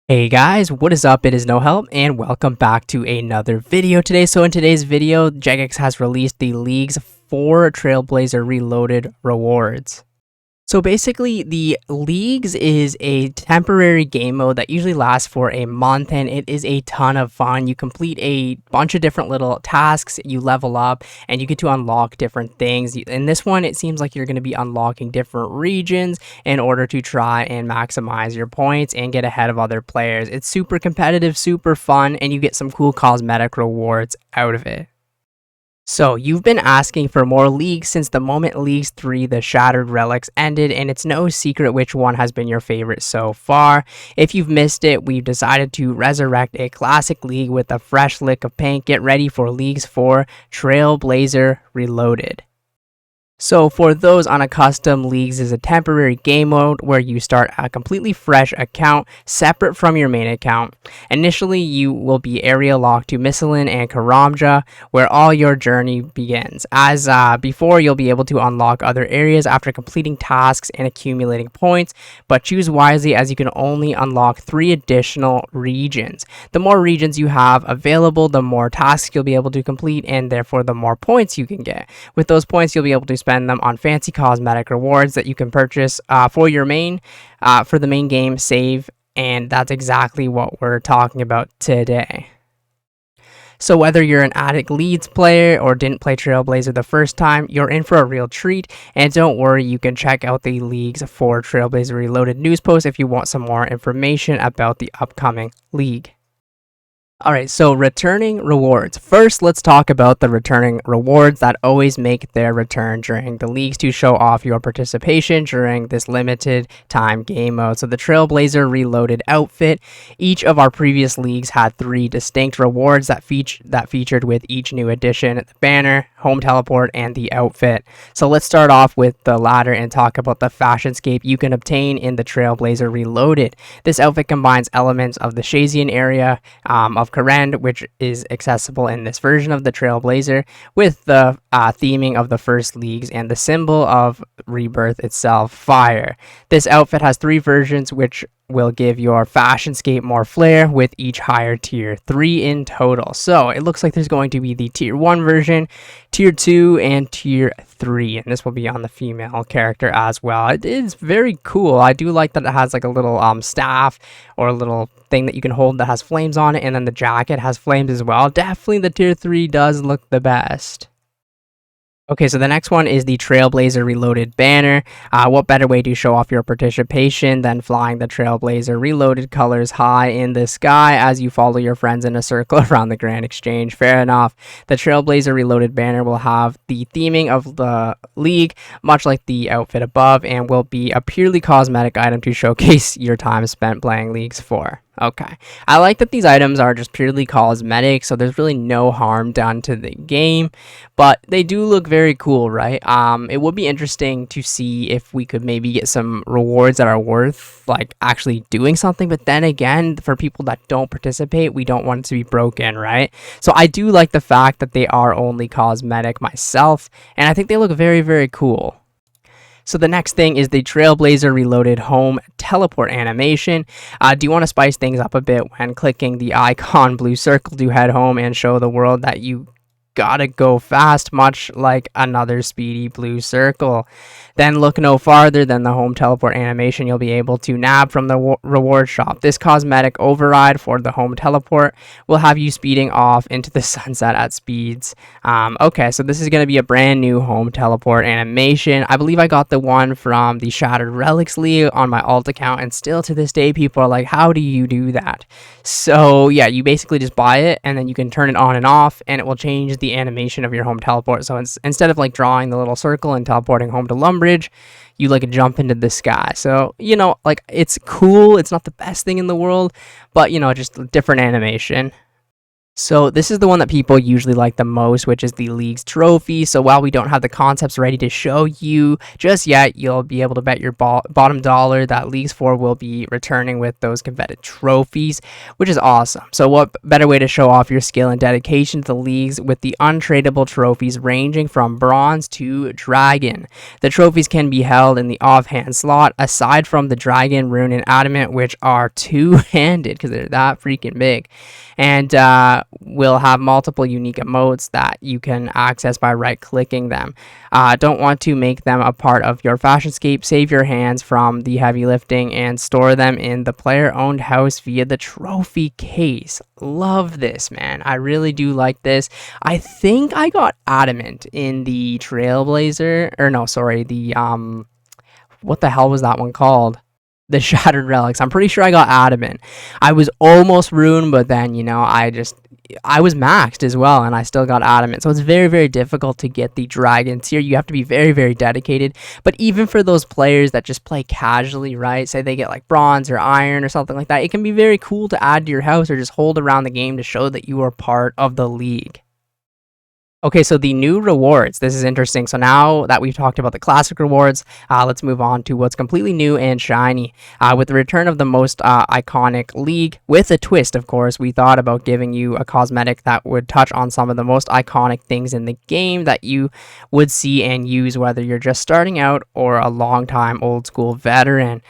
Hey guys, what is up? It is No Help and welcome back to another video today. So in today's video, Jagex has released the League's 4 Trailblazer Reloaded rewards. So basically, the Leagues is a temporary game mode that usually lasts for a month, and it is a ton of fun. You complete a bunch of different little tasks, you level up, and you get to unlock different things. In this one, it seems like you're going to be unlocking different regions in order to try and maximize your points and get ahead of other players. It's super competitive, super fun, and you get some cool cosmetic rewards out of it. So, you've been asking for more Leagues since the moment Leagues 3, the Shattered Relics, ended, and it's no secret which one has been your favorite so far. If you've missed it, we've decided to resurrect a classic League with a fresh lick of paint. Get ready for Leagues 4 Trailblazer Reloaded. So for those unaccustomed, Leagues is a temporary game mode where you start a completely fresh account separate from your main account. Initially, you will be area locked to Missalin and Karamja, where all your journey begins. As before, you'll be able to unlock other areas after completing tasks and accumulating points, but choose wisely as you can only unlock 3 additional regions. The more regions you have available, the more tasks you'll be able to complete, and therefore the more points you can get. With those points, you'll be able to spend them on fancy cosmetic rewards that you can purchase for your for the main game save, and that's exactly what we're talking about today. So whether you're an addict Leads player or didn't play Trailblazer the first time, you're in for a real treat. And don't worry, you can check out the League's 4 Trailblazer Reloaded news post if you want some more information about the upcoming League. Alright, so returning rewards. First, let's talk about the returning rewards that always make their return during the Leagues to show off your participation during this limited time game mode. So the Trailblazer Reloaded outfit. Each of our previous Leagues had 3 distinct rewards that featured with each new addition: the banner, home teleport, and the outfit. So let's start off with the latter and talk about the fashionscape you can obtain in the Trailblazer Reloaded. This outfit combines elements of the Shazian area, of Karend, which is accessible in this version of the Trailblazer, with the theming of the first Leagues and the symbol of rebirth itself, fire. This outfit has 3 versions, which will give your fashionscape more flair with each higher tier, 3 in total. So it looks like there's going to be the tier 1 version, tier 2, and tier 3, and this will be on the female character as well. It is very cool. I do like that it has like a little staff or a little thing that you can hold that has flames on it, and then the jacket has flames as well. Definitely the tier 3 does look the best. Okay, so the next one is the Trailblazer Reloaded banner. What better way to show off your participation than flying the Trailblazer Reloaded colors high in the sky as you follow your friends in a circle around the Grand Exchange? Fair enough. The Trailblazer Reloaded banner will have the theming of the League, much like the outfit above, and will be a purely cosmetic item to showcase your time spent playing Leagues 4. Okay, I like that these items are just purely cosmetic, so there's really no harm done to the game, but they do look very cool, right? It would be interesting to see if we could maybe get some rewards that are worth like actually doing something, but then again, for people that don't participate, we don't want it to be broken, right? So I do like the fact that they are only cosmetic myself, and I think they look very, very cool. So the next thing is the Trailblazer Reloaded home teleport animation. Do you want to spice things up a bit when clicking the icon blue circle to head home and show the world that you gotta go fast, much like another speedy blue circle? Then look no farther than the home teleport animation you'll be able to nab from the reward shop. This cosmetic override for the home teleport will have you speeding off into the sunset at speeds. Okay, so this is going to be a brand new home teleport animation. I believe I got the one from the Shattered Relics League on my alt account, and still to this day people are like, how do you do that? So yeah, you basically just buy it and then you can turn it on and off, and it will change the animation of your home teleport. So instead of like drawing the little circle and teleporting home to Lumbridge, you like jump into the sky. So, you know, like, it's cool. It's not the best thing in the world, but, you know, just a different animation. So this is the one that people usually like the most, which is the League's trophy. So while we don't have the concepts ready to show you just yet, you'll be able to bet your bottom dollar that Leagues 4 will be returning with those coveted trophies, which is awesome. So what better way to show off your skill and dedication to the Leagues with the untradeable trophies ranging from bronze to dragon. The trophies can be held in the offhand slot, aside from the dragon, rune, and adamant, which are two-handed because they're that freaking big. And will have multiple unique emotes that you can access by right-clicking them. Don't want to make them a part of your fashionscape? Save your hands from the heavy lifting and store them in the player-owned house via the trophy case. Love this, man. I really do like this. I think I got adamant in the Trailblazer, or no, sorry, the what the hell was that one called? The Shattered Relics. I'm pretty sure I got adamant. I was almost ruined, but then, you know, I was maxed as well, and I still got adamant. So it's very, very difficult to get the dragons here. You have to be very, very dedicated. But even for those players that just play casually, right? Say they get like bronze or iron or something like that, it can be very cool to add to your house or just hold around the game to show that you are part of the league. Okay, so the new rewards, this is interesting. So now that we've talked about the classic rewards, let's move on to what's completely new and shiny. With the return of the most iconic league, with a twist, of course, we thought about giving you a cosmetic that would touch on some of the most iconic things in the game that you would see and use, whether you're just starting out or a long-time old school veteran.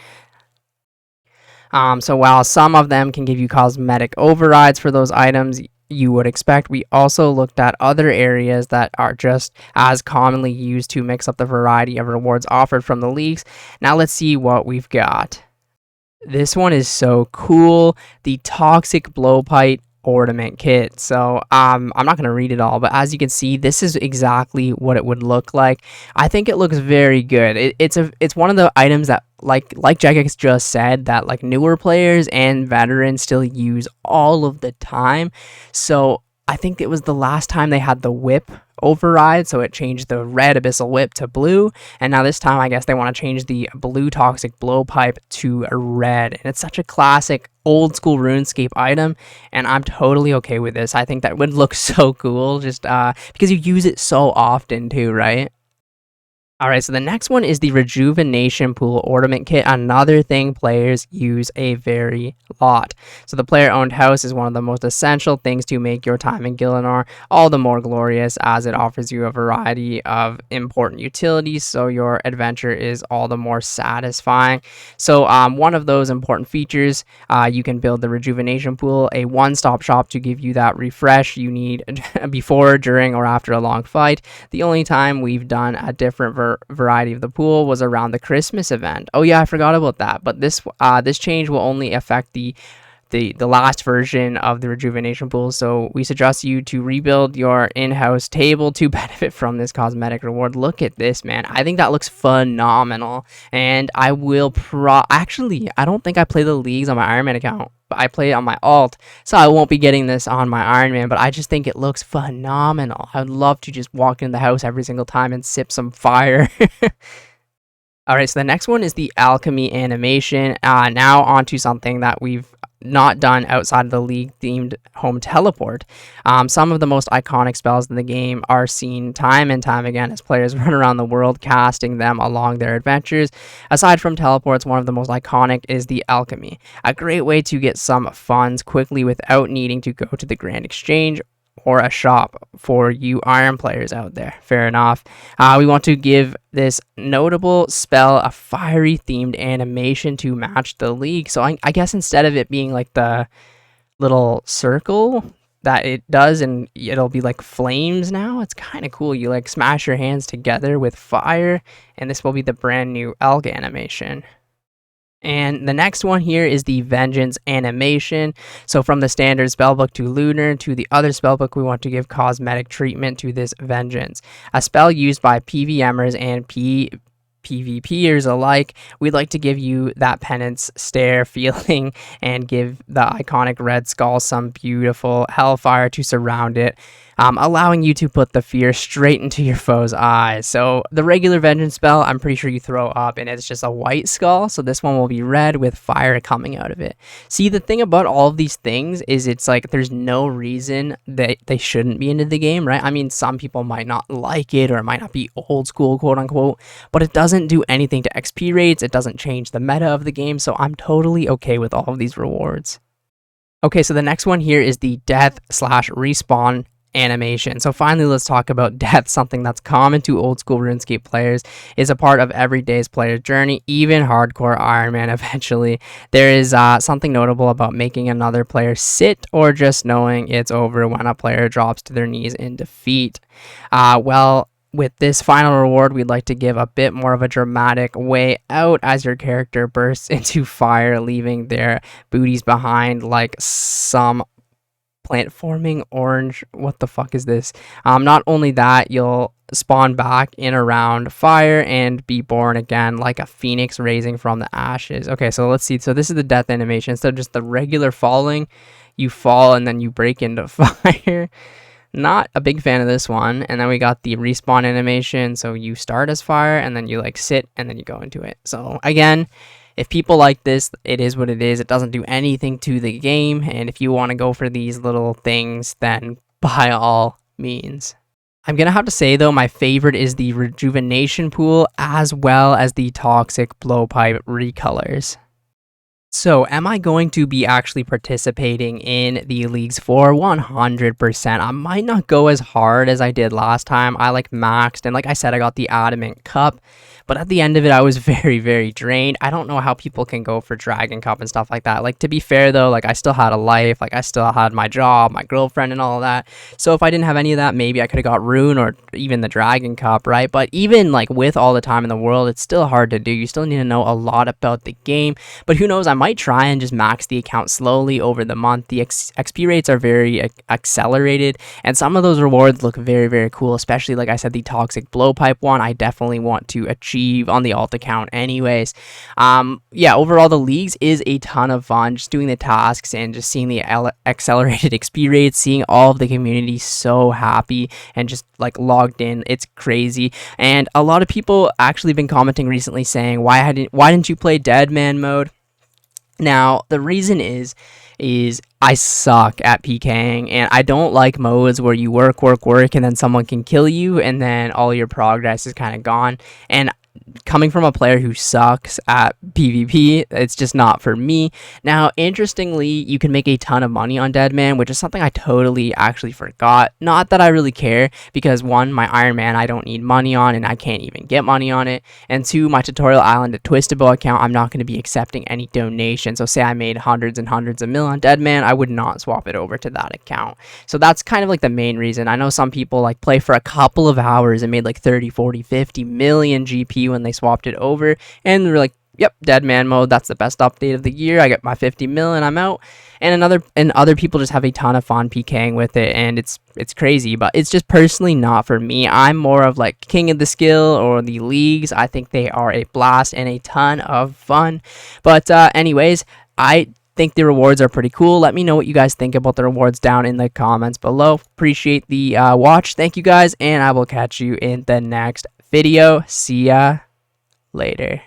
So while some of them can give you cosmetic overrides for those items, you would expect, we also looked at other areas that are just as commonly used to mix up the variety of rewards offered from the leagues. Now let's see what we've got. This one is so cool. The Toxic Blowpipe Ornament Kit. So I'm not going to read it all, but as you can see, this is exactly what it would look like. I think it looks very good. It's one of the items that like Jagex just said, that like newer players and veterans still use all of the time. So I think it was the last time they had the whip override, so it changed the red abyssal whip to blue, and now this time I guess they want to change the blue toxic blowpipe to a red. And it's such a classic old school RuneScape item, and I'm totally okay with this. I think that would look so cool, just because you use it so often too, right? Alright, so the next one is the Rejuvenation Pool Ornament Kit, another thing players use a very lot. So the player-owned house is one of the most essential things to make your time in Gielinor all the more glorious, as it offers you a variety of important utilities, so your adventure is all the more satisfying. So one of those important features, you can build the Rejuvenation Pool, a one-stop shop to give you that refresh you need before, during, or after a long fight. The only time we've done a different variety of the pool was around the Christmas event. Oh yeah, I forgot about that. But this change will only affect the last version of the Rejuvenation Pool, so we suggest you to rebuild your in-house table to benefit from this cosmetic reward. Look at this, man. I think that looks phenomenal, and I will actually, I don't think I play the leagues on my Ironman account, but I play it on my alt, so I won't be getting this on my Ironman, but I just think it looks phenomenal. I would love to just walk in the house every single time and sip some fire. Alright, so the next one is the alchemy animation. Now onto something that we've not done outside of the league themed home teleport. Some of the most iconic spells in the game are seen time and time again as players run around the world casting them along their adventures. Aside from teleports, one of the most iconic is the alchemy, a great way to get some funds quickly without needing to go to the Grand Exchange or a shop for you iron players out there. Fair enough. We want to give this notable spell a fiery themed animation to match the league. So I guess instead of it being like the little circle that it does and it'll be like flames now, it's kind of cool. You like smash your hands together with fire, and this will be the brand new elk animation. And the next one here is the Vengeance animation. So from the standard spellbook to Lunar to the other spellbook, we want to give cosmetic treatment to this Vengeance, a spell used by PVMers and PvPers alike, we'd like to give you that penance stare feeling and give the iconic red skull some beautiful hellfire to surround it, allowing you to put the fear straight into your foe's eyes. So the regular vengeance spell, I'm pretty sure you throw up and it's just a white skull. So this one will be red with fire coming out of it. See, the thing about all of these things is it's like there's no reason that they shouldn't be into the game, right? I mean, some people might not like it or it might not be old school, quote unquote, but it doesn't do anything to XP rates. It doesn't change the meta of the game. So I'm totally okay with all of these rewards. Okay, so the next one here is the death/respawn animation. So finally, let's talk about death, something that's common to old school RuneScape players, is a part of every day's player journey, even hardcore Ironman eventually. There is something notable about making another player sit or just knowing it's over when a player drops to their knees in defeat. Well, with this final reward, we'd like to give a bit more of a dramatic way out as your character bursts into fire, leaving their booties behind like some plant forming orange. What the fuck is this? Not only that, you'll spawn back in around fire and be born again like a phoenix raising from the ashes. Okay, so let's see. So this is the death animation. Instead of just the regular falling, you fall and then you break into fire. Not a big fan of this one. And then we got the respawn animation. So you start as fire and then you like sit and then you go into it. So again, if people like this, it is what it is. It doesn't do anything to the game. And if you want to go for these little things, then by all means. I'm going to have to say, though, my favorite is the rejuvenation pool as well as the toxic blowpipe recolors. So, am I going to be actually participating in the leagues for 100%? I might not go as hard as I did last time. I like maxed, and like I said, I got the adamant cup. But at the end of it, I was very, very drained. I don't know how people can go for Dragon Cup and stuff like that. Like, to be fair, though, like, I still had a life. Like, I still had my job, my girlfriend, and all of that. So if I didn't have any of that, maybe I could have got Rune or even the Dragon Cup, right? But even, like, with all the time in the world, it's still hard to do. You still need to know a lot about the game. But who knows? I might try and just max the account slowly over the month. The XP rates are very accelerated. And some of those rewards look very, very cool. Especially, like I said, the Toxic Blowpipe one. I definitely want to achieve on the alt account anyways. Yeah, overall the leagues is a ton of fun, just doing the tasks and just seeing the accelerated XP rates, seeing all of the community so happy and just like logged in. It's crazy. And a lot of people actually been commenting recently saying, why didn't you play Dead Man mode? Now the reason is I suck at PKing, and I don't like modes where you work, and then someone can kill you, and then all your progress is kind of gone. And coming from a player who sucks at PvP, it's just not for me. Now, interestingly, you can make a ton of money on Deadman, which is something I totally actually forgot. Not that I really care, because one, my Ironman I don't need money on, and I can't even get money on it. And two, my Tutorial Island at Twistable account, I'm not going to be accepting any donations. So say I made hundreds and hundreds of mil on Deadman, I would not swap it over to that account. So that's kind of like the main reason. I know some people like play for a couple of hours and made like 30, 40, 50 million GP when they swapped it over, and they're like, yep, Dead Man mode, that's the best update of the year. I get my 50 mil and I'm out. And other people just have a ton of fun PKing with it, and it's crazy, but it's just personally not for me. I'm more of like King of the Skill or the leagues. I think they are a blast and a ton of fun. But anyways, I think the rewards are pretty cool. Let me know what you guys think about the rewards down in the comments below. Appreciate the watch. Thank you guys, and I will catch you in the next video. See ya later.